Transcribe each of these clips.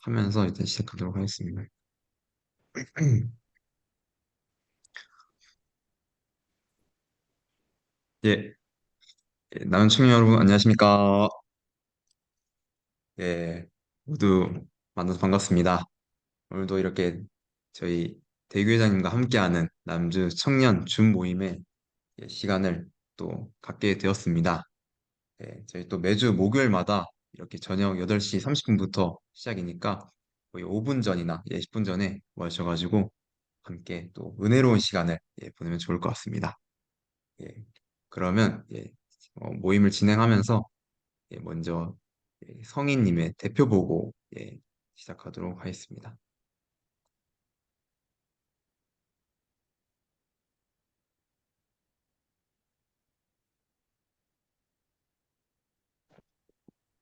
하면서 일단 시작하도록 하겠습니다. 예, 남은 청년 여러분 안녕하십니까? 예, 모두 만나서 반갑습니다. 오늘도 이렇게 저희 대구 회장님과 함께하는 남주 청년 준 모임의 시간을 또 갖게 되었습니다. 예, 저희 또 매주 목요일마다 이렇게 저녁 8시 30분부터 시작이니까 거의 5분 전이나 10분 전에 모셔가지고 함께 또 은혜로운 시간을 보내면 좋을 것 같습니다. 예, 그러면 모임을 진행하면서 먼저 성인님의 대표 보고 시작하도록 하겠습니다.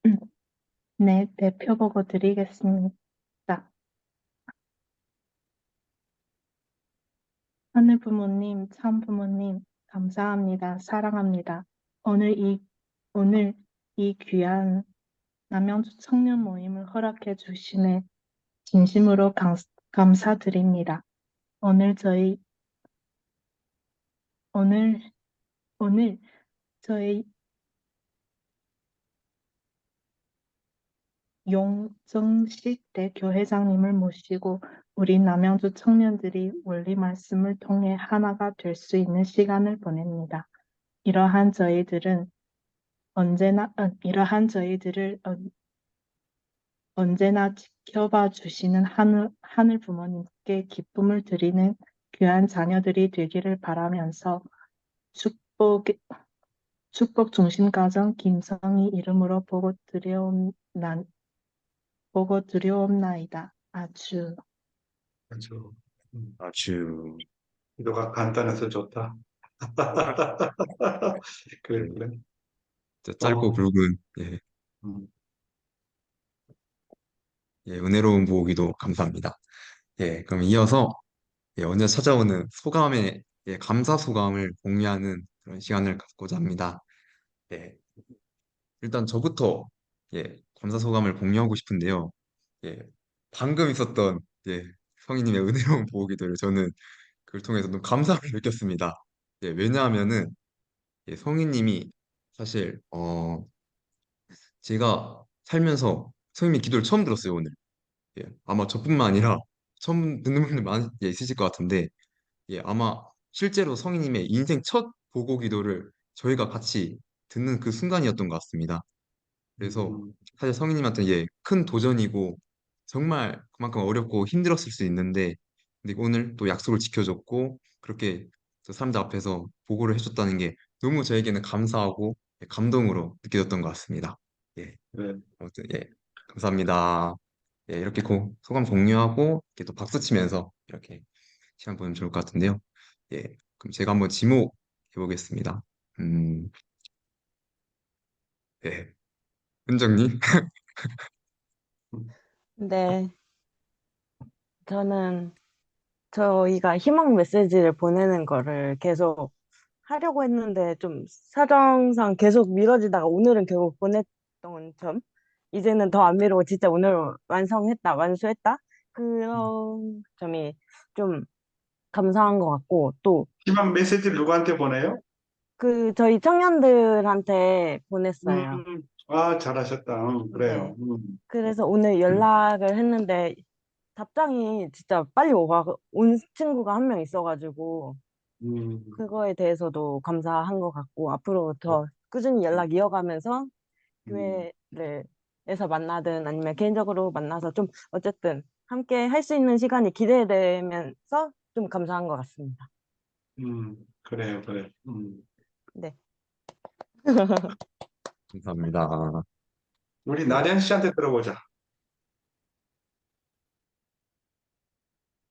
음, 네, 대표 보고 드리겠습니다. 하늘 부모님, 참 부모님, 감사합니다. 사랑합니다. 오늘 이, 오늘 이 귀한 남양주 청년 모임을 허락해 주시네 진심으로 감사드립니다. 오늘 저희, 오늘, 오늘 저희 용정식 대교회장님을 모시고 우리 남양주 청년들이 원리 말씀을 통해 하나가 될 수 있는 시간을 보냅니다. 이러한 저희들을 언제나 지켜봐 주시는 하늘 부모님께 기쁨을 드리는 귀한 자녀들이 되기를 바라면서 축복, 축복 중심가정 김성희 이름으로 보고 드려옵나이다. 아주. 그렇죠. 아주 기도가 간단해서 좋다. 그래, 네, 그래. 저 짧고 어, 굵은 음, 은혜로운 부호기도 감사합니다. 그럼 이어서 언제 찾아오는 소감의 감사 소감을 공유하는 그런 시간을 갖고자 합니다. 예, 일단 저부터 감사 소감을 공유하고 싶은데요. 예, 방금 있었던 성희님의 은혜로운 보호기도를 저는 그걸 통해서 너무 감사함을 느꼈습니다. 왜냐하면은 성희님이 사실 제가 살면서 성희님 기도를 처음 들었어요 오늘. 아마 저뿐만 아니라 처음 듣는 분들 많이 있으실 것 같은데 아마 실제로 성희님의 인생 첫 보고 기도를 저희가 같이 듣는 그 순간이었던 것 같습니다. 그래서 음, 사실 성희님한테 큰 도전이고 정말 그만큼 어렵고 힘들었을 수 있는데 근데 오늘 또 약속을 지켜줬고 그렇게 저 사람들 앞에서 보고를 해줬다는 게 너무 저에게는 감사하고 감동으로 느껴졌던 것 같습니다. 예, 그래. 아무튼 감사합니다. 이렇게 소감 공유하고 이렇게 또 박수 치면서 이렇게 시간 보내면 좋을 것 같은데요. 그럼 제가 한번 지목 해보겠습니다. 음, 예, 은정님. 네, 저는 저희가 희망 메시지를 보내는 거를 계속 하려고 했는데 좀 사정상 계속 미뤄지다가 오늘은 결국 보냈던 점. 이제는 더 안 미루고 진짜 오늘 완수했다. 그런 점이 좀 감사한 것 같고 또 희망 메시지를 누구한테 보내요? 그 저희 청년들한테 보냈어요. 아, 잘하셨다. 네. 그래요. 그래서 오늘 연락을 했는데 답장이 진짜 빨리 온 친구가 한 명 있어가지고 음, 그거에 대해서도 감사한 것 같고 앞으로 더 꾸준히 연락 이어가면서 음, 교회를 에서 만나든 아니면 개인적으로 만나서 좀 어쨌든 함께 할 수 있는 시간이 기대되면서 좀 감사한 것 같습니다. 그래요, 그래. 네. 감사합니다. 우리 예, 나련 씨한테 들어보자.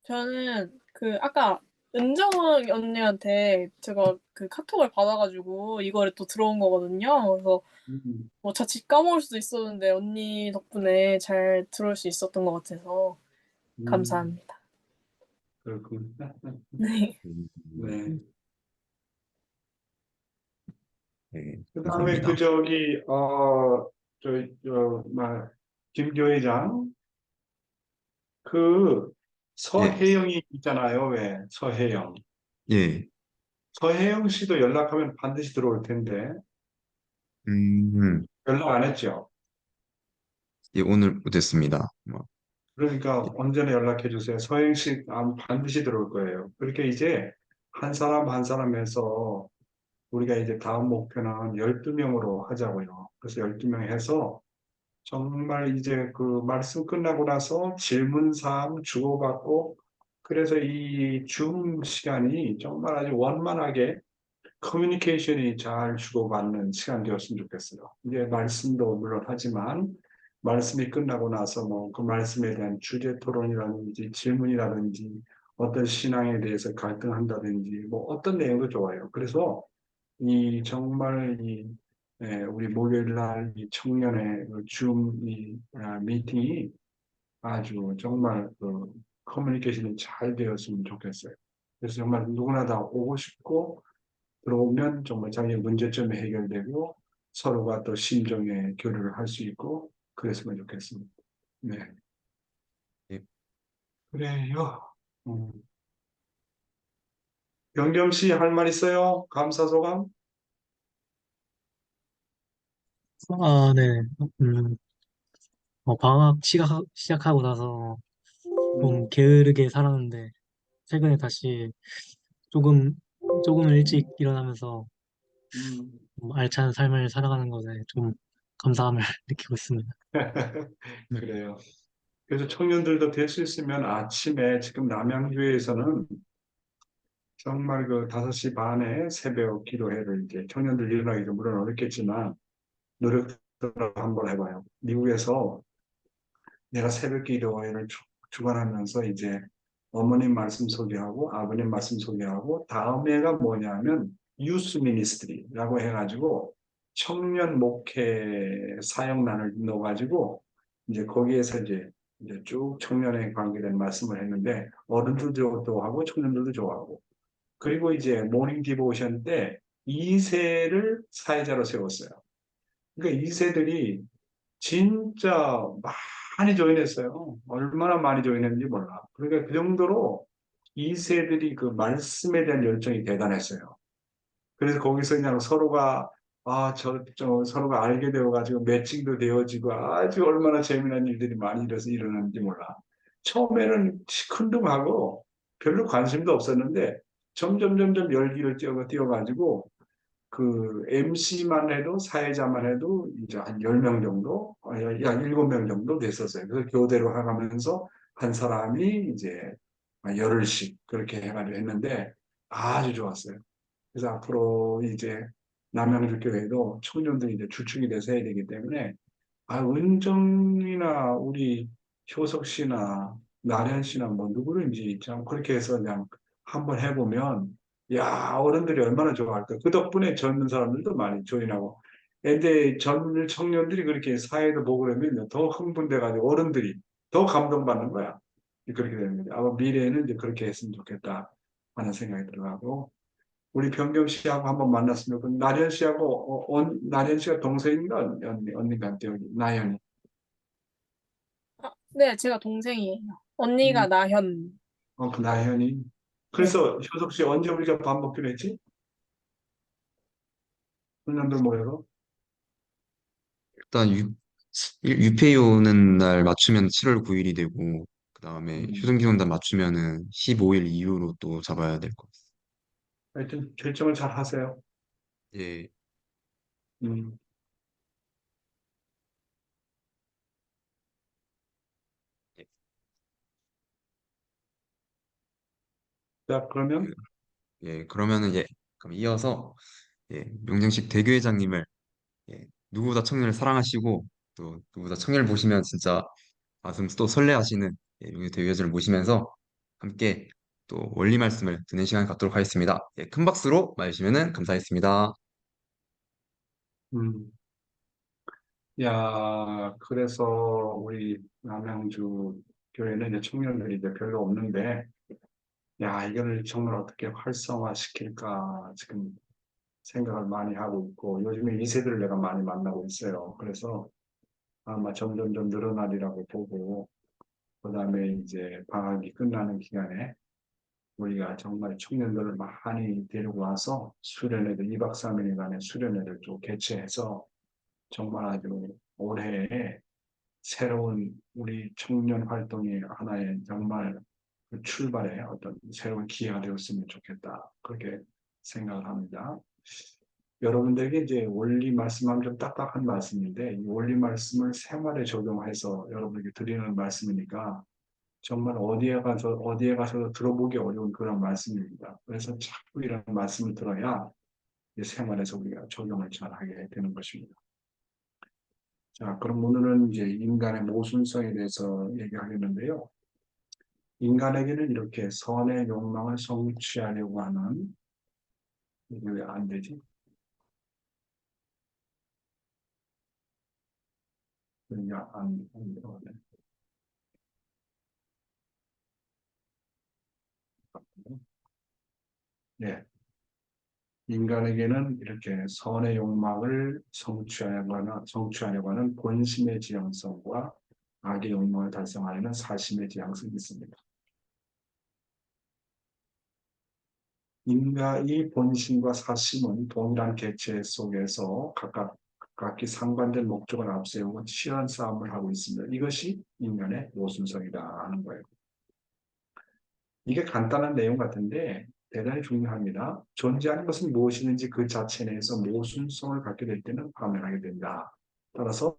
저는 그 아까 은정 언니한테 제가 그 카톡을 받아가지고 이거를 또 들어온 거거든요. 그래서 음, 뭐 자칫 까먹을 수도 있었는데 언니 덕분에 잘 들을 수 있었던 것 같아서 음, 감사합니다. 그렇군요. 네. 음, 네. 그다음에 감사합니다. 저, 김 교회장. 그 예, 서혜영이 있잖아요. 왜? 서혜영. 예, 서혜영 씨도 연락하면 반드시 들어올 텐데 음, 연락 안 했죠. 예, 오늘 못했습니다. 뭐, 그러니까 언제나 연락해 주세요. 서혜영 씨 반드시 들어올 거예요. 그렇게 이제 한 사람 한 사람 해서 우리가 이제 다음 목표는 12명으로 하자고요. 그래서 12명 해서 정말 이제 그 말씀 끝나고 나서 질문사항 주고받고 그래서 이 줌 시간이 정말 아주 원만하게 커뮤니케이션이 잘 주고받는 시간 되었으면 좋겠어요. 이제 말씀도 물론 하지만 말씀이 끝나고 나서 뭐 그 말씀에 대한 주제 토론이라든지 질문이라든지 어떤 신앙에 대해서 갈등한다든지 뭐 어떤 내용도 좋아요. 그래서 이 정말 우리 목요일 날 이 청년의 그줌이 미팅이 아주 정말 그 커뮤니케이션이 잘 되었으면 좋겠어요. 그래서 정말 누구나 다 오고 싶고 들어오면 정말 자기의 문제점이 해결되고 서로가 또 심정의 교류를 할 수 있고 그랬으면 좋겠습니다. 네, 예. 그래요. 음. 영경 씨 할 말 있어요? 감사 소감? 아, 네. 음, 방학 시작하고 나서 좀 음, 게으르게 살았는데, 최근에 다시 조금, 조금은 일찍 일어나면서 음. 좀 알찬 삶을 살아가는 것에 좀 감사함을 느끼고 있습니다. 그래요. 그래서 청년들도 될 수 있으면 아침에 지금 남양주에서는 정말 그 5시 반에 새벽 기도회를 이제 청년들 일어나기가 물론 어렵겠지만 노력을 한번 해봐요. 미국에서 내가 새벽 기도회를 주관하면서 이제 어머님 말씀 소개하고 아버님 말씀 소개하고 다음에가 뭐냐면 유스 미니스트리라고 해가지고 청년 목회 사역란을 넣어가지고 이제 거기에서 이제 쭉 청년에 관계된 말씀을 했는데 어른들도 하고 청년들도 좋아하고 그리고 이제 모닝 디보션 때 2세를 사회자로 세웠어요. 그러니까 2세들이 진짜 많이 조인했어요. 얼마나 많이 조인했는지 몰라. 그러니까 그 정도로 2세들이 그 말씀에 대한 열정이 대단했어요. 그래서 거기서 그냥 서로가 서로가 알게 되어가지고 매칭도 되어지고 아주 얼마나 재미난 일들이 많이 일어났는지 몰라. 처음에는 시큰둥하고 별로 관심도 없었는데 점점 열기를 띄어가지고 그 MC만 해도 사회자만 해도 이제 한 10명 정도, 약 7명 정도 됐었어요. 그래서 교대로 해가면서 한 사람이 이제 열흘씩 그렇게 해가지고 했는데 아주 좋았어요. 그래서 앞으로 이제 남양주교회도 청년들이 이제 주축이 돼서 해야 되기 때문에 은정이나 우리 효석 씨나 나련 씨나 뭐 누구든지 참 그렇게 해서 그냥 한번 해보면 야 어른들이 얼마나 좋아할까. 그 덕분에 젊은 사람들도 많이 조인하고 근데 젊은 청년들이 그렇게 사회도 보고 그러면 더 흥분돼가지고 어른들이 더 감동받는 거야. 그렇게 되는 거죠. 아마 미래에는 이제 그렇게 했으면 좋겠다 하는 생각이 들어가고 우리 병경 씨하고 한번 만났으면 좋겠고 나련 씨하고 나련 씨가 동생인가 언니가 한테 여기 나연이 아, 네, 제가 동생이에요. 언니가 음, 나현. 그 나연이 네. 그래서 효석 씨 언제 우리가 밥 먹기로 했지? 청년들 모여서 일단 유페이 오는 날 맞추면 7월 9일이 되고, 그 다음에 음, 휴등기원단 맞추면은 15일 이후로 또 잡아야 될 것 같습니다. 하여튼 결정을 잘 하세요. 예, 음, 예, 자 그러면 그러면은 그럼 이어서 명정식 대교회장님을 누구보다 청년을 사랑하시고 또 누구보다 청년을 보시면 진짜 가슴 또 설레하시는 명정식 대교회장을 모시면서 함께 또 원리 말씀을 듣는 시간 갖도록 하겠습니다. 큰 박수로 맞으시면은 감사하겠습니다. 음, 야 그래서 우리 남양주 교회는 이제 청년들이 이제 별로 없는데 야 이거를 정말 어떻게 활성화시킬까 지금 생각을 많이 하고 있고 요즘에 2세들을 내가 많이 만나고 있어요. 그래서 아마 점점 늘어나리라고 보고 그다음에 그다음에 이제 방학이 끝나는 기간에 우리가 정말 청년들을 많이 데리고 와서 수련회를 2박 3일간의 수련회를 좀 개최해서 정말 아주 올해에 새로운 우리 청년 활동이 하나의 정말 그 출발의 어떤 새로운 기회가 되었으면 좋겠다. 그렇게 생각을 합니다. 여러분들에게 이제 원리 말씀하면 좀 딱딱한 말씀인데 이 원리 말씀을 생활에 적용해서 여러분에게 드리는 말씀이니까 정말 어디에 가서도 들어보기 어려운 그런 말씀입니다. 그래서 자꾸 이런 말씀을 들어야 이 생활에서 우리가 적용을 잘 하게 되는 것입니다. 자, 그럼 오늘은 이제 인간의 모순성에 대해서 얘기하겠는데요. 인간에게는 이렇게 선의 욕망을 성취하려고 하는, 이게 왜 안 되지? 이게 안 들어가네. 네. 인간에게는 이렇게 선의 욕망을 성취하려고 하는 본심의 지향성과 악의 욕망을 달성하려는 사심의 지향성이 있습니다. 인간의 본심과 사심은 동일한 객체 속에서 각기 상반된 목적을 앞세우고 치열한 싸움을 하고 있습니다. 이것이 인간의 모순성이다 하는 거예요. 이게 간단한 내용 같은데 대단히 중요합니다. 존재하는 것은 무엇이든지 그 자체 내에서 모순성을 갖게 될 때는 파멸하게 된다. 따라서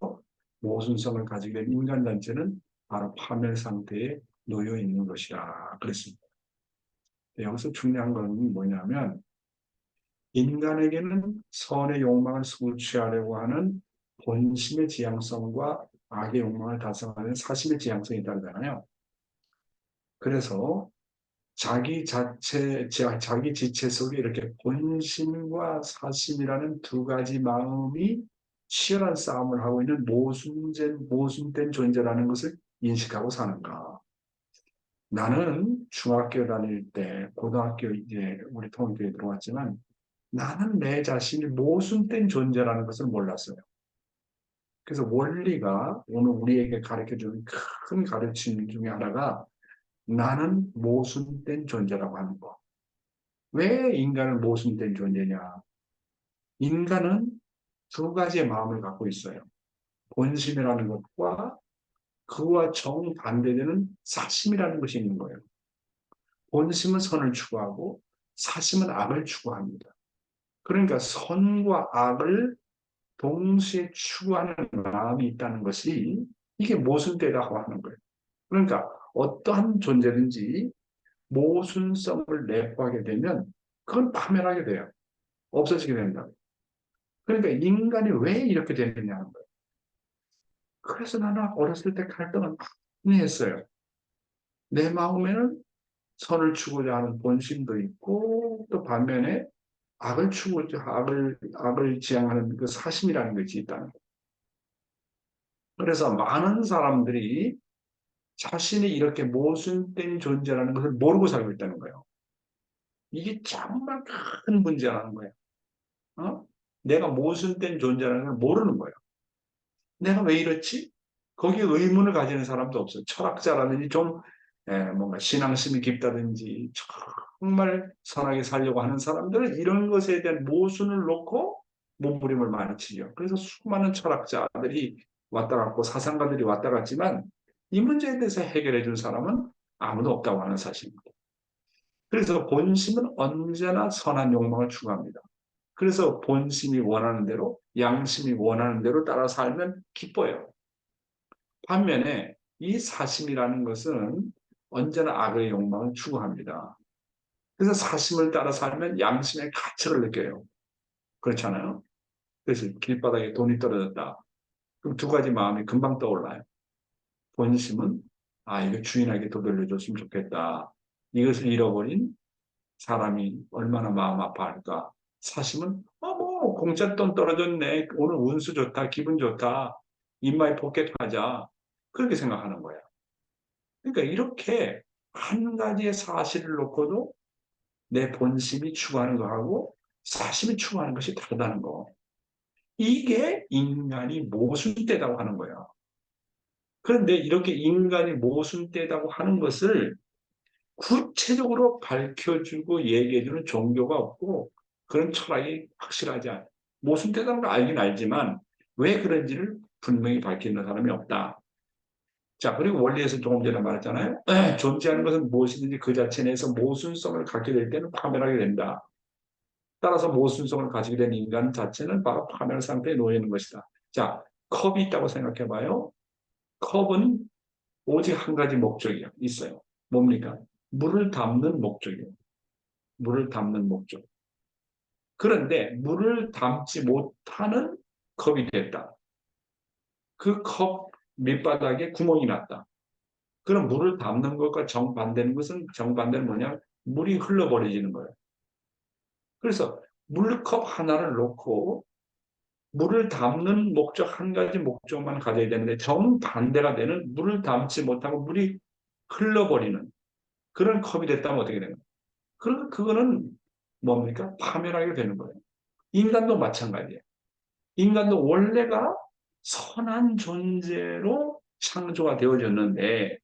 모순성을 가지게 된 인간 단체는 바로 파멸 상태에 놓여 있는 것이다. 그랬습니다. 여기서 중요한 건 뭐냐면 인간에게는 선의 욕망을 성취하려고 하는 본심의 지향성과 악의 욕망을 달성하는 사심의 지향성이 다르잖아요. 그래서 자기 지체 속에 이렇게 본심과 사심이라는 두 가지 마음이 치열한 싸움을 하고 있는 모순된 존재라는 것을 인식하고 사는가. 나는 중학교 다닐 때, 고등학교 이제 우리 통일교에 들어왔지만 나는 내 자신이 모순된 존재라는 것을 몰랐어요. 그래서 원리가 오늘 우리에게 가르쳐주는 큰 가르침 중에 하나가 나는 모순된 존재라고 하는 거. 왜 인간은 모순된 존재냐? 인간은 두 가지의 마음을 갖고 있어요. 본심이라는 것과 그와 정반대되는 사심이라는 것이 있는 거예요. 본심은 선을 추구하고 사심은 악을 추구합니다. 그러니까 선과 악을 동시에 추구하는 마음이 있다는 것이 이게 모순되다고 하는 거예요. 그러니까 어떠한 존재든지 모순성을 내포하게 되면 그건 파멸하게 돼요. 없어지게 된다. 그러니까 인간이 왜 이렇게 되느냐 하는 거예요. 그래서 나는 어렸을 때 갈등을 많이 했어요. 내 마음에는 선을 추구자 하는 본심도 있고 또 반면에 악을 지향하는 그 사심이라는 것이 있다는 거예요. 그래서 많은 사람들이 자신이 이렇게 모순된 존재라는 것을 모르고 살고 있다는 거예요. 이게 정말 큰 문제라는 거예요. 어? 내가 모순된 존재라는 걸 모르는 거예요. 내가 왜 이렇지? 거기에 의문을 가지는 사람도 없어요. 철학자라든지 좀 뭔가 신앙심이 깊다든지 정말 선하게 살려고 하는 사람들은 이런 것에 대한 모순을 놓고 몸부림을 많이 치죠. 그래서 수많은 철학자들이 왔다 갔고 사상가들이 왔다 갔지만 이 문제에 대해서 해결해 준 사람은 아무도 없다고 하는 사실입니다. 그래서 본심은 언제나 선한 욕망을 추구합니다. 그래서 본심이 원하는 대로, 양심이 원하는 대로 따라 살면 기뻐요. 반면에 이 사심이라는 것은 언제나 악의 욕망을 추구합니다. 그래서 사심을 따라 살면 양심의 가책을 느껴요. 그렇잖아요. 그래서 길바닥에 돈이 떨어졌다. 그럼 두 가지 마음이 금방 떠올라요. 본심은 이거 주인에게 되돌려줬으면 좋겠다. 이것을 잃어버린 사람이 얼마나 마음 아파할까. 사심은 뭐 공짜 돈 떨어졌네. 오늘 운수 좋다. 기분 좋다. 인마이 포켓 하자. 그렇게 생각하는 거야. 그러니까 이렇게 한 가지의 사실을 놓고도 내 본심이 추구하는 거하고 사심이 추구하는 것이 다르다는 거. 이게 인간이 모순되다고 하는 거야. 그런데 이렇게 인간이 모순되다고 하는 것을 구체적으로 밝혀주고 얘기해주는 종교가 없고 그런 철학이 확실하지 않아요. 모순되다는 걸 알긴 알지만 왜 그런지를 분명히 밝히는 사람이 없다. 자, 그리고 원리에서 조금 전에 말했잖아요. 존재하는 것은 무엇이든지 그 자체 내에서 모순성을 갖게 될 때는 파멸하게 된다. 따라서 모순성을 가지게 된 인간 자체는 바로 파멸 상태에 놓여 있는 것이다. 자, 컵이 있다고 생각해 봐요. 컵은 오직 한 가지 목적이 있어요. 뭡니까? 물을 담는 목적이에요. 물을 담는 목적. 그런데 물을 담지 못하는 컵이 됐다. 그 컵 밑바닥에 구멍이 났다. 그럼 물을 담는 것과 정반대는 것은 정반대는 뭐냐? 물이 흘러버려지는 거예요. 그래서 물컵 하나를 놓고 물을 담는 목적 한 가지 목적만 가져야 되는데 정반대가 되는 물을 담지 못하고 물이 흘러버리는 그런 컵이 됐다면 어떻게 되는 거예요? 그거는 뭡니까? 파멸하게 되는 거예요. 인간도 마찬가지예요. 인간도 원래가 선한 존재로 창조가 되어졌는데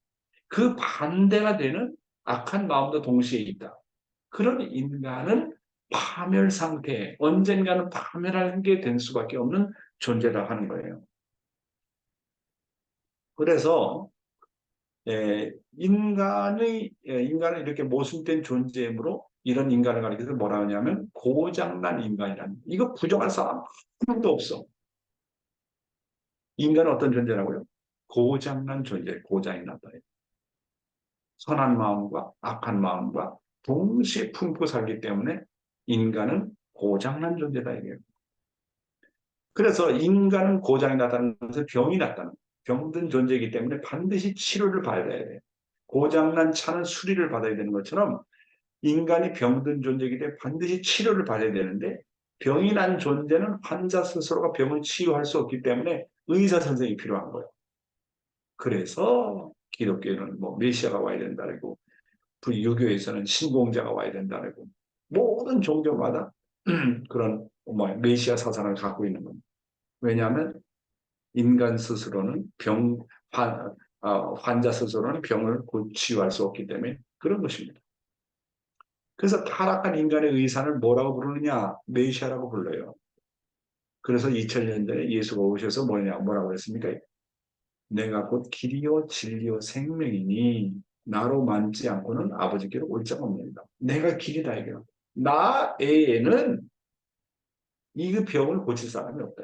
그 반대가 되는 악한 마음도 동시에 있다. 그런 인간은 파멸 상태에 언젠가는 파멸하게 된 수밖에 없는 존재라 하는 거예요. 그래서 인간은 이렇게 모순된 존재이므로 이런 인간을 가리켜서 뭐라 하냐면 고장난 인간이라는 이거 부정할 사람 아무도 없어. 인간은 어떤 존재라고요? 고장난 존재, 고장이 났다. 선한 마음과 악한 마음과 동시에 품고 살기 때문에 인간은 고장난 존재다 이게요. 그래서 인간은 고장이 났다는 것은 병이 났다는 병든 존재이기 때문에 반드시 치료를 받아야 돼요. 고장난 차는 수리를 받아야 되는 것처럼 인간이 병든 존재이기 때문에 반드시 치료를 받아야 되는데 병이 난 존재는 환자 스스로가 병을 치유할 수 없기 때문에 의사 선생이 필요한 거예요. 그래서 기독교는 뭐 메시아가 와야 된다고 유교에서는 신공자가 와야 된다고 모든 종교마다 그런 뭐 메시아 사상을 갖고 있는 겁니다. 왜냐하면 인간 스스로는 환자 스스로는 병을 치유할 수 없기 때문에 그런 것입니다. 그래서 타락한 인간의 의사를 뭐라고 부르느냐? 메시아라고 불러요. 그래서 2000년 전에 예수가 오셔서 뭐라고 했습니까? 내가 곧 길이요 진리요 생명이니 나로 만지 않고는 아버지께로 올 자가 없습니다. 내가 길이다 이거야. 나 외에는 이 병을 고칠 사람이 없다.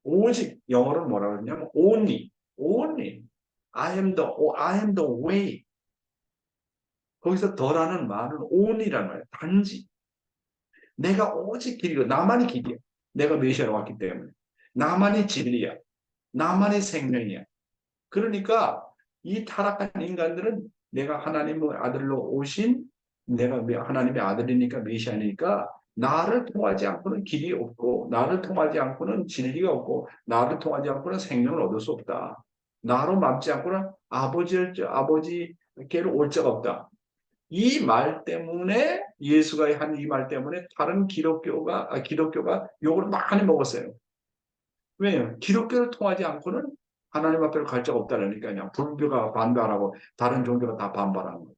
오직 영어로 뭐라고 하냐면 only I am the way. 거기서 더라는 말은 only라는 말이야. 단지 내가 오직 길이고 나만이 길이야. 내가 메시아로 왔기 때문에 나만이 진리야. 나만이 생명이야. 그러니까 이 타락한 인간들은 내가 하나님의 아들로 오신 내가 하나님의 아들이니까 메시아니까 나를 통하지 않고는 길이 없고 나를 통하지 않고는 진리가 없고 나를 통하지 않고는 생명을 얻을 수 없다. 나로 남지 않고는 아버지께로 올 자가 없다. 이 말 때문에 예수가 한 이 말 때문에 다른 기독교가 욕을 많이 먹었어요. 왜요? 기독교를 통하지 않고는 하나님 앞에 갈 자가 없다니까요. 불교가 반발하고 다른 종교가 다 반발하는 거예요.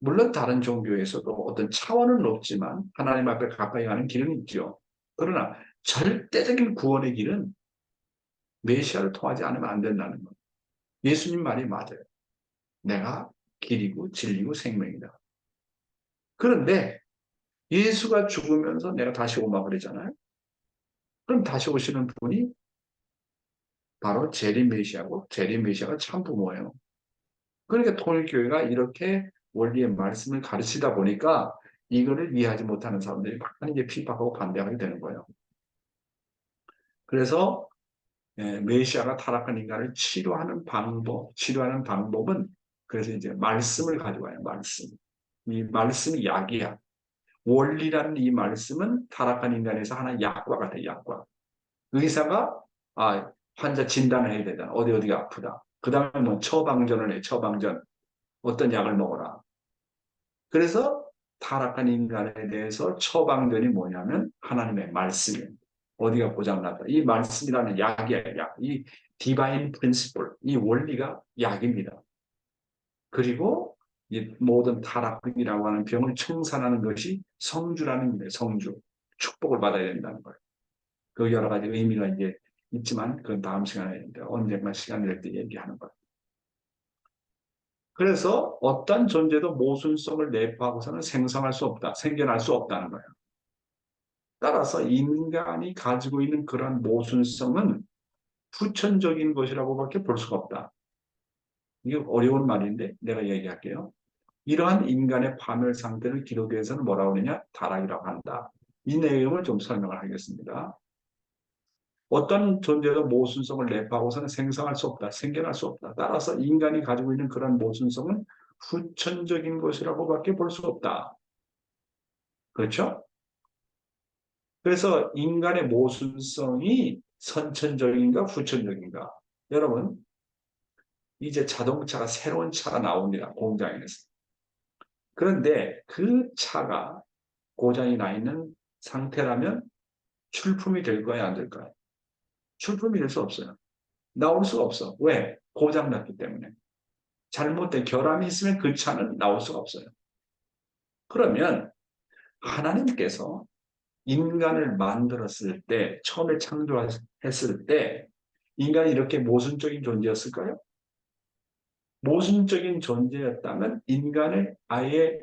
물론 다른 종교에서도 어떤 차원은 높지만 하나님 앞에 가까이 가는 길은 있죠. 그러나 절대적인 구원의 길은 메시아를 통하지 않으면 안 된다는 거예요. 예수님 말이 맞아요. 내가 길이고 진리고 생명이다. 그런데 예수가 죽으면서 내가 다시 오마 그러잖아요. 그럼 다시 오시는 분이 바로 재림 메시아고 재림 메시아가 참 부모예요. 그러니까 통일교회가 이렇게 원리의 말씀을 가르치다 보니까 이거를 이해하지 못하는 사람들이 많이 이제 핍박하고 반대하게 되는 거예요. 그래서 메시아가 타락한 인간을 치료하는 방법은 그래서 이제 말씀을 가져와요. 말씀. 이 말씀이 약이야. 원리라는 이 말씀은 타락한 인간에서 하나 약과 같아요. 약과. 의사가 환자 진단을 해야 되잖아. 어디가 아프다. 그 다음에 뭐 처방전을 해. 처방전. 어떤 약을 먹어라. 그래서 타락한 인간에 대해서 처방전이 뭐냐면 하나님의 말씀이에요. 어디가 고장났다. 이 말씀이라는 약이야, 약. 이 디바인 프린시플, 이 원리가 약입니다. 그리고 이 모든 타락이라고 하는 병을 청산하는 것이 성주라는 거예요. 성주. 축복을 받아야 된다는 거예요. 그 여러 가지 의미가 이제 있지만 그건 다음 시간에 언젠가 시간 낼 때 얘기하는 거예요. 그래서 어떤 존재도 모순성을 내포하고서는 생성할 수 없다. 생겨날 수 없다는 거예요. 따라서 인간이 가지고 있는 그런 모순성은 후천적인 것이라고밖에 볼 수가 없다. 이게 어려운 말인데 내가 얘기할게요. 이러한 인간의 파멸 상태를 기독교에서는 뭐라고 하느냐? 타락이라고 한다. 이 내용을 좀 설명을 하겠습니다. 어떤 존재도 모순성을 내포하고서는 생성할 수 없다. 생겨날 수 없다. 따라서 인간이 가지고 있는 그런 모순성은 후천적인 것이라고밖에 볼 수 없다. 그렇죠? 그래서 인간의 모순성이 선천적인가 후천적인가? 여러분, 이제 자동차가 새로운 차가 나옵니다. 공장에서. 그런데 그 차가 고장이 나 있는 상태라면 출품이 될 거야, 안 될까요? 출품이 될 수 없어요. 나올 수가 없어. 왜? 고장 났기 때문에. 잘못된 결함이 있으면 그 차는 나올 수가 없어요. 그러면 하나님께서 인간을 만들었을 때, 처음에 창조했을 때, 인간이 이렇게 모순적인 존재였을까요? 모순적인 존재였다면 인간을 아예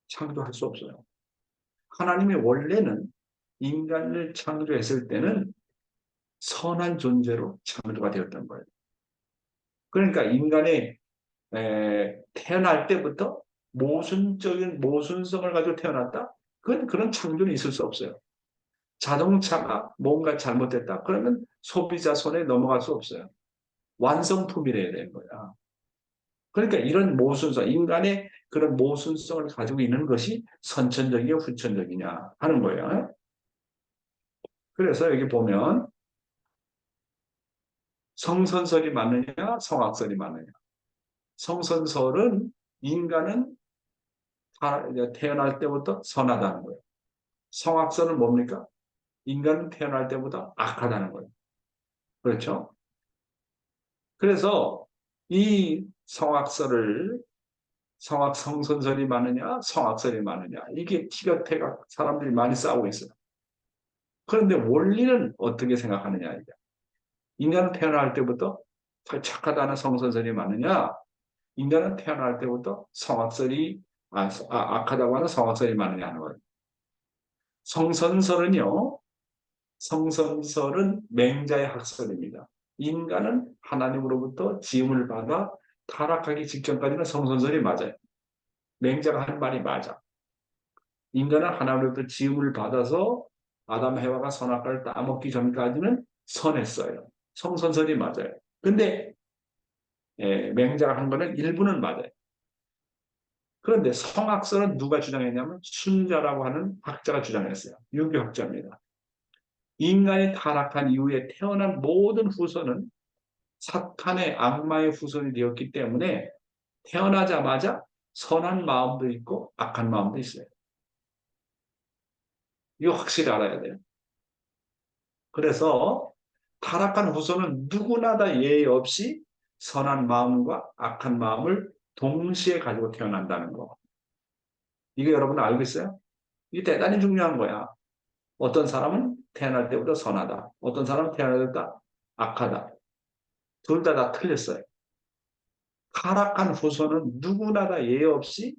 창조할 수 없어요. 하나님의 원래는 인간을 창조했을 때는 선한 존재로 창조가 되었던 거예요. 그러니까 인간의 태어날 때부터 모순적인 모순성을 가지고 태어났다? 그건 그런 창조는 있을 수 없어요. 자동차가 뭔가 잘못됐다. 그러면 소비자 손에 넘어갈 수 없어요. 완성품이래야 되는 거야. 그러니까 이런 모순성, 인간의 그런 모순성을 가지고 있는 것이 선천적이냐 후천적이냐 하는 거예요. 그래서 여기 보면 성선설이 맞느냐 성악설이 맞느냐. 성선설은 인간은 태어날 때부터 선하다는 거예요. 성악설은 뭡니까? 인간은 태어날 때보다 악하다는 거예요. 그렇죠? 그래서 이 성선설이 많으냐 성악설이 많으냐 이게 티격태격 사람들이 많이 싸우고 있어요. 그런데 원리는 어떻게 생각하느냐 이게. 인간은 태어날 때부터 착하다는 성선설이 많으냐 인간은 태어날 때부터 악하다고 하는 성악설이 많으냐 하는 거예요. 성선설은요. 성선설은 맹자의 학설입니다. 인간은 하나님으로부터 지음을 받아 타락하기 직전까지는 성선설이 맞아요. 맹자가 한 말이 맞아. 인간은 하나님으로부터 지음을 받아서 아담 해와가 선악과를 따먹기 전까지는 선했어요. 성선설이 맞아요. 근데 맹자가 한 거는 일부는 맞아요. 그런데 성악설은 누가 주장했냐면 순자라고 하는 학자가 주장했어요. 유교학자입니다. 인간이 타락한 이후에 태어난 모든 후손은 사탄의 악마의 후손이 되었기 때문에 태어나자마자 선한 마음도 있고 악한 마음도 있어요. 이거 확실히 알아야 돼요. 그래서 타락한 후손은 누구나 다 예의 없이 선한 마음과 악한 마음을 동시에 가지고 태어난다는 거. 이거 여러분 알고 있어요? 이게 대단히 중요한 거야. 어떤 사람은 태어날 때부터 선하다. 어떤 사람은 태어날 때부터 악하다. 둘 다 틀렸어요. 타락한 후손은 누구나 다 예의 없이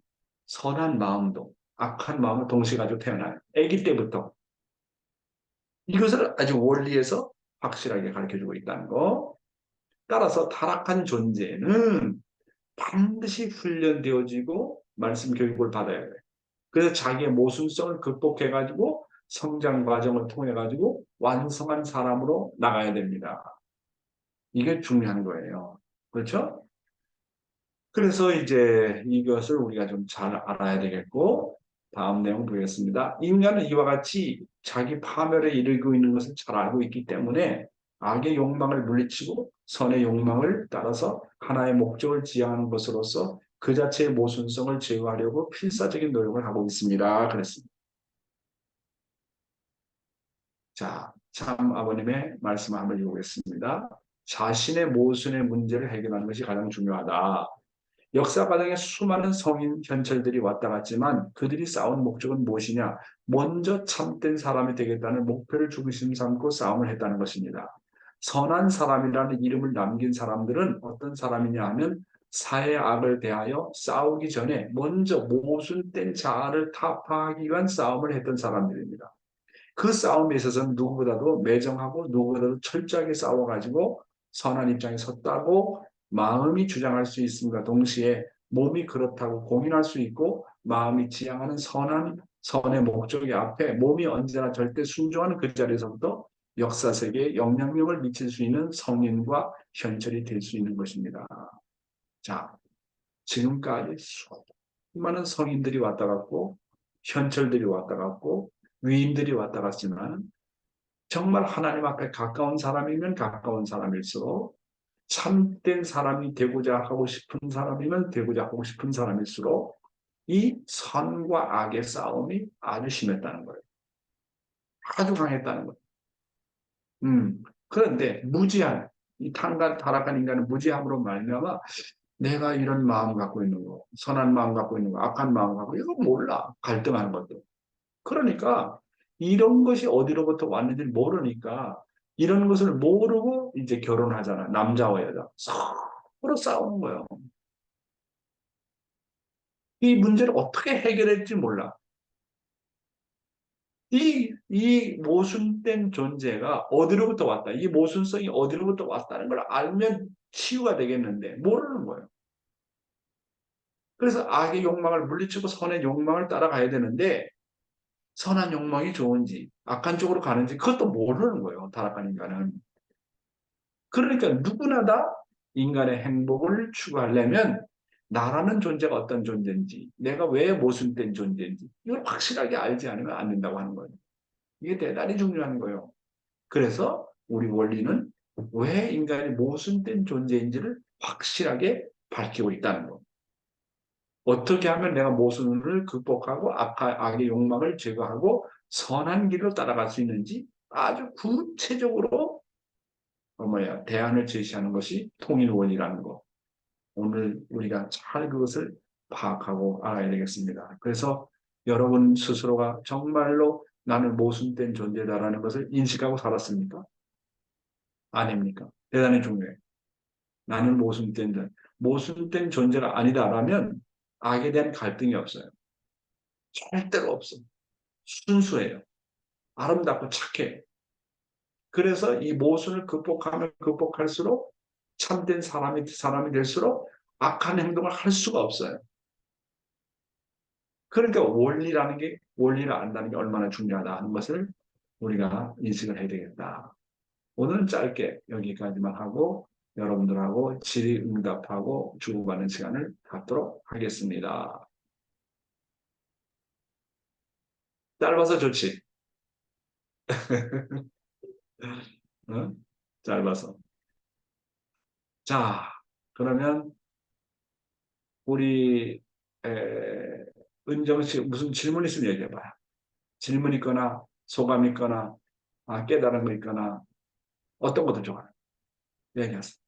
선한 마음도 악한 마음을 동시에 가지고 태어나요. 아기 때부터. 이것을 아주 원리에서 확실하게 가르쳐주고 있다는 거. 따라서 타락한 존재는 반드시 훈련되어지고 말씀 교육을 받아야 돼요. 그래서 자기의 모순성을 극복해가지고 성장 과정을 통해가지고 완성한 사람으로 나가야 됩니다. 이게 중요한 거예요. 그렇죠? 그래서 이제 이것을 우리가 좀 잘 알아야 되겠고, 다음 내용 보겠습니다. 인간은 이와 같이 자기 파멸에 이르고 있는 것을 잘 알고 있기 때문에 악의 욕망을 물리치고 선의 욕망을 따라서 하나의 목적을 지향하는 것으로서 그 자체의 모순성을 제어하려고 필사적인 노력을 하고 있습니다. 그랬습니다. 자, 참 아버님의 말씀을 한번 읽어보겠습니다. 자신의 모순의 문제를 해결하는 것이 가장 중요하다. 역사 과정에 수많은 성인 현철들이 왔다 갔지만 그들이 싸운 목적은 무엇이냐? 먼저 참된 사람이 되겠다는 목표를 중심 삼고 싸움을 했다는 것입니다. 선한 사람이라는 이름을 남긴 사람들은 어떤 사람이냐 하면 사회 악을 대하여 싸우기 전에 먼저 모순된 자아를 타파하기 위한 싸움을 했던 사람들입니다. 그 싸움에 있어서는 누구보다도 매정하고 누구보다도 철저하게 싸워가지고 선한 입장에 섰다고 마음이 주장할 수 있음과 동시에 몸이 그렇다고 공인할 수 있고 마음이 지향하는 선의 목적의 앞에 몸이 언제나 절대 순종하는 그 자리에서부터 역사 세계에 영향력을 미칠 수 있는 성인과 현철이 될 수 있는 것입니다. 자, 지금까지 수많은 성인들이 왔다 갔고 현철들이 왔다 갔고 위인들이 왔다 갔지만 정말 하나님 앞에 가까운 사람이면 가까운 사람일수록 참된 사람이 되고자 하고 싶은 사람이면 되고자 하고 싶은 사람일수록 이 선과 악의 싸움이 아주 심했다는 거예요. 아주 강했다는 거예요. 그런데 무지한 이 타락한 인간은 무지함으로 말미암아 내가 이런 마음 갖고 있는 거, 선한 마음 갖고 있는 거, 악한 마음 갖고 이거 몰라. 갈등하는 것도. 그러니까 이런 것이 어디로부터 왔는지 모르니까 이런 것을 모르고 이제 결혼하잖아. 남자와 여자. 서로 싸우는 거예요. 이 문제를 어떻게 해결할지 몰라. 이 모순된 존재가 어디로부터 왔다. 이 모순성이 어디로부터 왔다는 걸 알면 치유가 되겠는데 모르는 거예요. 그래서 악의 욕망을 물리치고 선의 욕망을 따라가야 되는데 선한 욕망이 좋은지 악한 쪽으로 가는지 그것도 모르는 거예요. 타락한 인간은. 그러니까 누구나 다 인간의 행복을 추구하려면 나라는 존재가 어떤 존재인지 내가 왜 모순된 존재인지 이걸 확실하게 알지 않으면 안 된다고 하는 거예요. 이게 대단히 중요한 거예요. 그래서 우리 원리는 왜 인간이 모순된 존재인지를 확실하게 밝히고 있다는 거. 어떻게 하면 내가 모순을 극복하고 악의 욕망을 제거하고 선한 길로 따라갈 수 있는지 아주 구체적으로 대안을 제시하는 것이 통일 원리라는 거. 오늘 우리가 잘 그것을 파악하고 알아야 되겠습니다. 그래서 여러분 스스로가 정말로 나는 모순된 존재다라는 것을 인식하고 살았습니까? 아닙니까? 대단히 중요해요. 나는 모순된 존재가 아니다라면 악에 대한 갈등이 없어요. 절대로 없어. 순수해요. 아름답고 착해. 그래서 이 모순을 극복하면 극복할수록 참된 사람이 될수록 악한 행동을 할 수가 없어요. 그러니까 원리를 안다는 게 얼마나 중요하다 하는 것을 우리가 인식을 해야 되겠다. 오늘은 짧게 여기까지만 하고 여러분들하고 질의응답하고 주고받는 시간을 갖도록 하겠습니다. 짧아서 좋지. 응? 짧아서. 자, 그러면 우리 은정 씨 무슨 질문 있으면 얘기해봐요. 질문 있거나 소감 있거나 깨달은 거 있거나 어떤 것도 좋아요. 얘기하세요.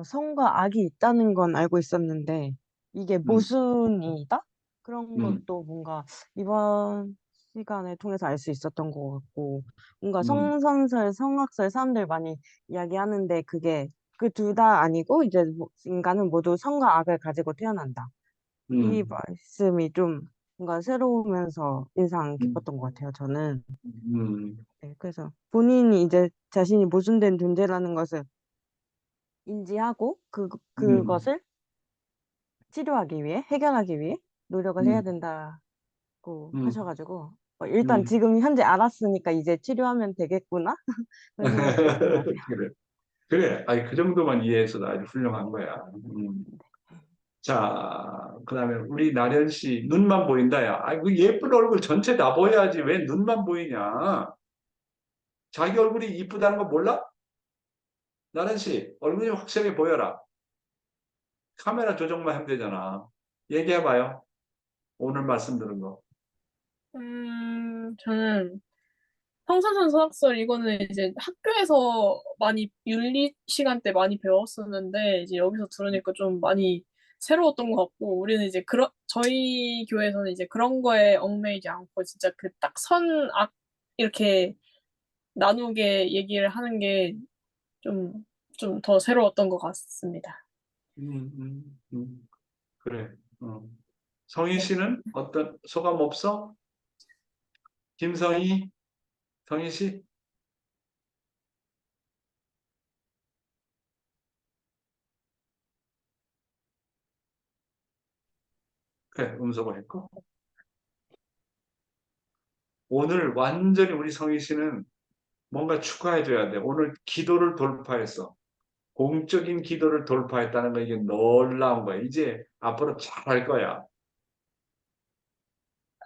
성과 악이 있다는 건 알고 있었는데, 이게 음, 모순이다? 그런 음, 것도 뭔가 이번 시간을 통해서 알 수 있었던 것 같고, 뭔가 음, 성선설, 성악설 사람들 많이 이야기하는데, 그게 그 둘 다 아니고, 이제 인간은 모두 성과 악을 가지고 태어난다. 이 음, 말씀이 좀 뭔가 새로우면서 인상 음, 깊었던 것 같아요, 저는. 음, 네, 그래서 본인이 이제 자신이 모순된 존재라는 것을 인지하고 음, 그것을 치료하기 위해 해결하기 위해 노력을 해야 음, 된다고 음, 하셔가지고 일단 음. 지금 현재 알았으니까 이제 치료하면 되겠구나 그런 생각이 좀 들었어요. 그래, 그래. 아니, 그 정도만 이해해서도 아주 훌륭한 거야. 자, 그 다음에 우리 나련 씨, 눈만 보인다, 야. 아이, 그 예쁜 얼굴 전체 다 보여야지. 왜 눈만 보이냐? 자기 얼굴이 이쁘다는 거 몰라? 나련 씨, 얼굴이 확실하게 보여라. 카메라 조정만 하면 되잖아. 얘기해봐요. 오늘 말씀 들은 거. 저는 황사선 서학설 이거는 이제 학교에서 많이 윤리 시간 때 많이 배웠었는데 이제 여기서 들으니까 좀 많이 새로웠던 것 같고 우리는 이제 그런 저희 교회에서는 이제 그런 거에 얽매이지 않고 진짜 그 딱 선악 이렇게 나누게 얘기를 하는 게 좀 더 새로웠던 것 같습니다. 그래. 어. 성희 네. 씨는 어떤 소감 없어? 김성희, 성희 씨? 그래, 음소거 했고. 오늘 완전히 우리 성희 씨는 뭔가 축하해줘야 돼. 오늘 기도를 돌파했어. 공적인 기도를 돌파했다는 거 이게 놀라운 거야. 이제 앞으로 잘할 거야.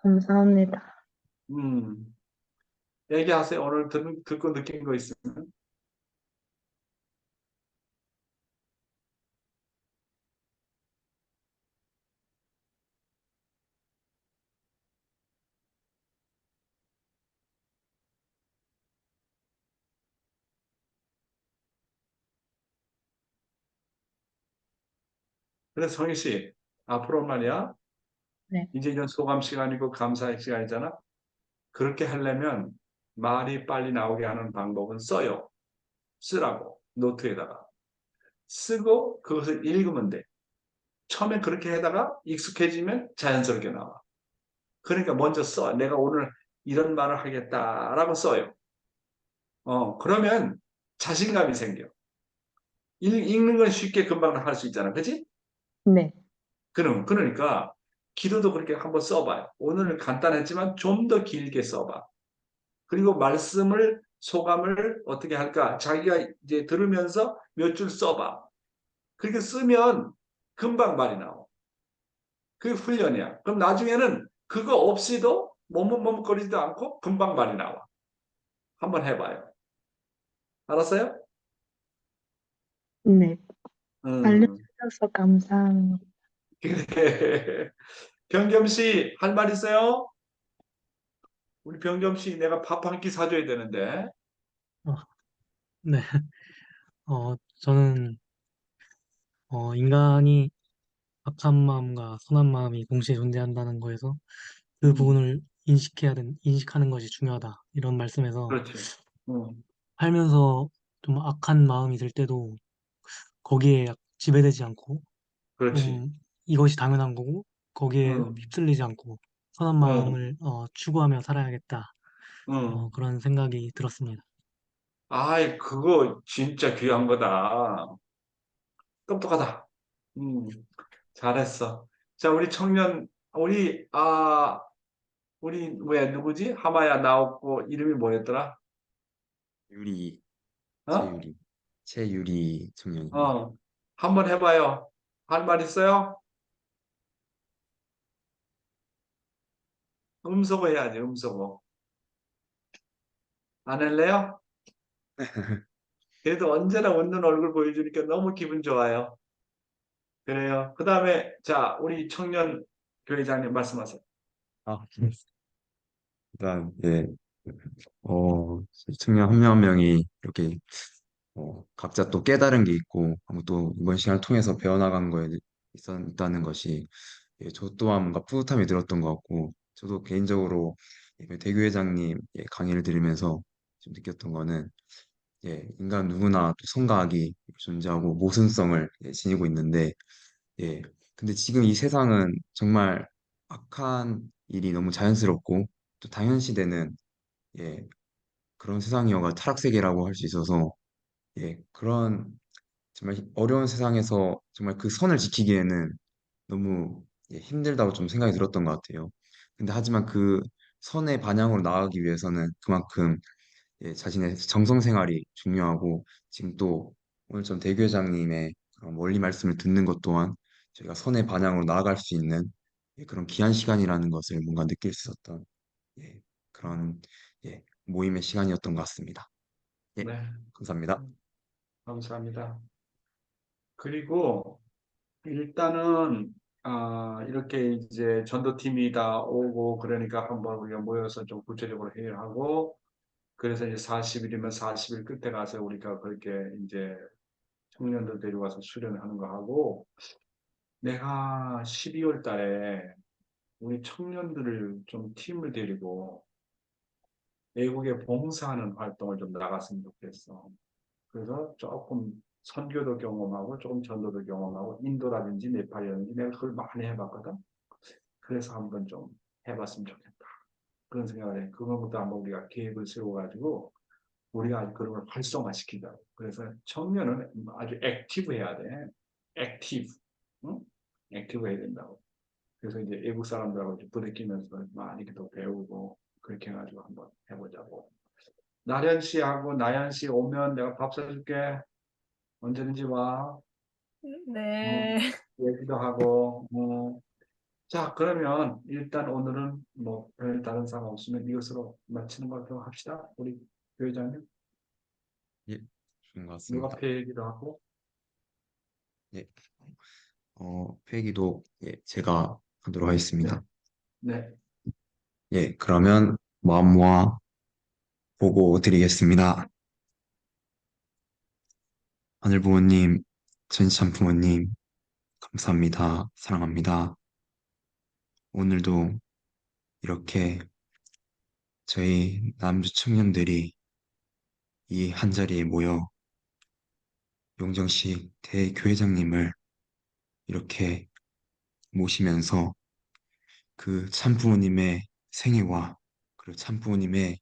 감사합니다. 음, 얘기하세요. 오늘 듣고 느낀 거 있으면. 그래, 성희 씨, 앞으로 말이야. 네. 이제 이런 소감 시간이고 감사의 시간이잖아. 그렇게 하려면 말이 빨리 나오게 하는 방법은 써요. 쓰라고. 노트에다가. 쓰고 그것을 읽으면 돼. 처음에 그렇게 하다가 익숙해지면 자연스럽게 나와. 그러니까 먼저 써. 내가 오늘 이런 말을 하겠다라고 써요. 그러면 자신감이 생겨. 읽는 건 쉽게 금방 할 수 있잖아. 그지? 네. 그러니까 기도도 그렇게 한번 써봐요. 오늘은 간단했지만 좀 더 길게 써봐. 그리고 말씀을, 소감을 어떻게 할까? 자기가 이제 들으면서 몇 줄 써봐. 그렇게 쓰면 금방 말이 나와. 그게 훈련이야. 그럼 나중에는 그거 없이도 머뭇머뭇거리지도 않고 금방 말이 나와. 한번 해봐요. 알았어요? 네. 음. 알려주셔서 감사합니다. 그래. 병겸 씨, 할 말 있어요? 우리 병겸 씨, 내가 밥 한 끼 사줘야 되는데. 어, 네. 저는, 인간이 악한 마음과 선한 마음이 동시에 존재한다는 거에서 그 음, 부분을 인식하는 것이 중요하다. 이런 말씀에서 그렇지. 음, 살면서 좀 악한 마음이 들 때도 거기에 지배되지 않고 그렇지. 좀 이것이 당연한 거고 거기에 음, 휩쓸리지 않고 선한 음, 마음을 추구하며 살아야겠다. 음. 그런 생각이 들었습니다. 아이, 그거 진짜 귀한 거다. 똑똑하다. 음, 잘했어. 자, 우리 청년, 우리, 왜, 누구지? 하마야 나왔고, 이름이 뭐였더라? 유리, 어? 최유리, 최유리 청년입니다. 어, 한번 해봐요. 할 말 있어요? 음소거 해야지, 음소거. 안 할래요? 그래도 언제나 웃는 얼굴 보여주니까 너무 기분 좋아요. 그래요. 그 다음에, 자, 우리 청년 교회장님 말씀하세요. 아, 일단, 예, 청년 한 명 한 명이 이렇게 각자 또 깨달은 게 있고, 또 이번 시간을 통해서 배워나간 거에 있다는 것이 예, 저 또한 뭔가 뿌듯함이 들었던 것 같고, 저도 개인적으로 예, 대교회장님 예, 강의를 들으면서 좀 느꼈던 거는 예, 인간 누구나 또 선과 악이 존재하고 모순성을 예, 지니고 있는데, 예, 근데 지금 이 세상은 정말 악한 일이 너무 자연스럽고 또 당연시되는 예, 그런 세상이어가 타락세계라고 할 수 있어서 예, 그런 정말 어려운 세상에서 정말 그 선을 지키기에는 너무 예, 힘들다고 좀 생각이 들었던 것 같아요. 근데 하지만 그 선의 방향으로 나아가기 위해서는 그만큼 예, 자신의 정성 생활이 중요하고 지금 또 오늘 좀 대교회장님의 그런 원리 말씀을 듣는 것 또한 저희가 선의 방향으로 나아갈 수 있는 예, 그런 귀한 시간이라는 것을 뭔가 느낄 수 있었던 예, 그런 예, 모임의 시간이었던 것 같습니다. 예, 네, 감사합니다. 감사합니다. 그리고 일단은 이렇게 이제 전도팀이 다 오고 그러니까 한번 우리가 모여서 좀 구체적으로 회의를 하고 그래서 이제 40일이면 40일 끝에 가서 우리가 그렇게 이제 청년들 데려와서 수련하는 거 하고, 내가 12월 달에 우리 청년들을 좀 팀을 데리고 외국에 봉사하는 활동을 좀 나갔으면 좋겠어. 그래서 조금 선교도 경험하고 조금 전도도 경험하고 인도라든지 네팔이라든지 내가 그걸 많이 해봤거든. 그래서 한번 좀 해봤으면 좋겠다. 그런 생각을 해. 그거부터 한번 우리가 계획을 세워가지고 우리가 아주 그런 걸 활성화시키자. 그래서 청년은 아주 액티브 해야 돼. 액티브. 응? 액티브 해야 된다고. 그래서 이제 외국 사람들하고 좀 부대끼면서 많이 더 배우고 그렇게 해가지고 한번 해보자고. 나련 씨하고 나연 씨 오면 내가 밥 사줄게. 언제든지 와. 어, 네. 얘기도 하고. 자, 그러면 일단 오늘은 뭐 별 다른 사람 없으면 이것으로 마치는 걸로 합시다. 우리 교회장님. 예, 좋은 것 누가 같습니다. 폐기도 하고. 예, 회기도 예, 제가 하도록 네, 하겠습니다. 네. 예, 그러면 마음 모아 보고 드리겠습니다. 하늘 부모님, 전지참 부모님, 감사합니다. 사랑합니다. 오늘도 이렇게 저희 남주 청년들이 이 한자리에 모여 용정식 대교회장님을 이렇게 모시면서 그 참부모님의 생애와 그리고 참부모님의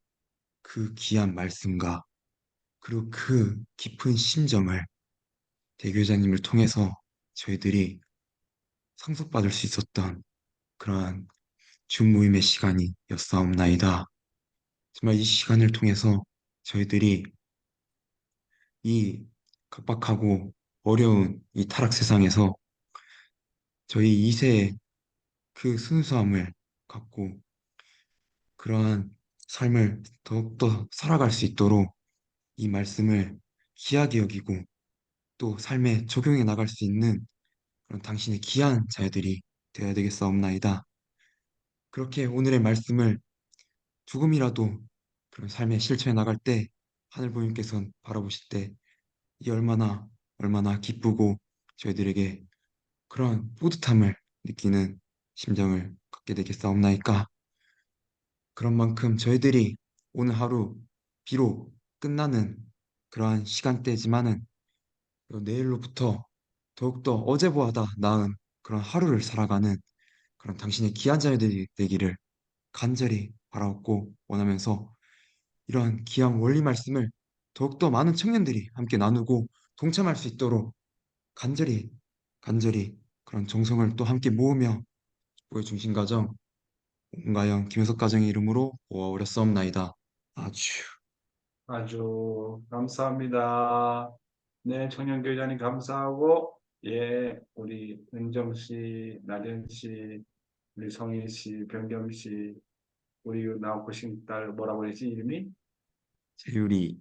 그 귀한 말씀과 그리고 그 깊은 심정을 대교회장님을 통해서 저희들이 상속받을 수 있었던 그러한 줌 모임의 시간이었사옵나이다. 정말 이 시간을 통해서 저희들이 이 각박하고 어려운 이 타락 세상에서 저희 2세의 그 순수함을 갖고 그러한 삶을 더욱더 살아갈 수 있도록 이 말씀을 귀하게 여기고 또 삶에 적용해 나갈 수 있는 그런 당신의 귀한 자녀들이 되어야 되겠사옵나이다. 그렇게 오늘의 말씀을 조금이라도 그런 삶에 실천해 나갈 때 하늘 부모님께서는 바라보실 때 이 얼마나 기쁘고 저희들에게 그런 뿌듯함을 느끼는 심정을 갖게 되겠사옵나이까. 그런 만큼 저희들이 오늘 하루 비록 끝나는 그러한 시간대지만은 내일로부터 더욱더 어제보다 나은 그런 하루를 살아가는 그런 당신의 귀한 자녀들이 되기를 간절히 바라옵고 원하면서 이러한 귀한 원리 말씀을 더욱더 많은 청년들이 함께 나누고 동참할 수 있도록 간절히 간절히 그런 정성을 또 함께 모으며 보여 중심 가정 온가영 김효석 가정의 이름으로 모아오렸사옵나이다. 아주 아주 감사합니다. 네, 청년교회장님 감사하고, 예, 우리 은정 씨, 나련 씨, 우리 성인 씨, 병겸 씨, 우리 나오신 딸 뭐라고 그러지, 이름이? 최유리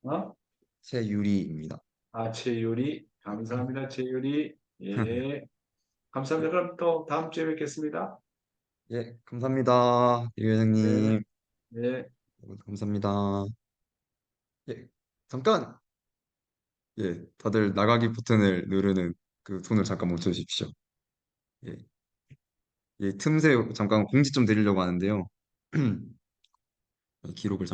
어? 최유리입니다. 아, 최유리. 감사합니다, 최유리. 예, 감사합니다. 그럼 또 다음 주에 뵙겠습니다. 예, 감사합니다. 유 네, 회장님. 네. 감사합니다. 예, 잠깐! 예, 다들 나가기 버튼을 누르는 그 손을 잠깐 멈춰주십시오. 예, 예, 틈새 잠깐 공지 좀 드리려고 하는데요. 기록을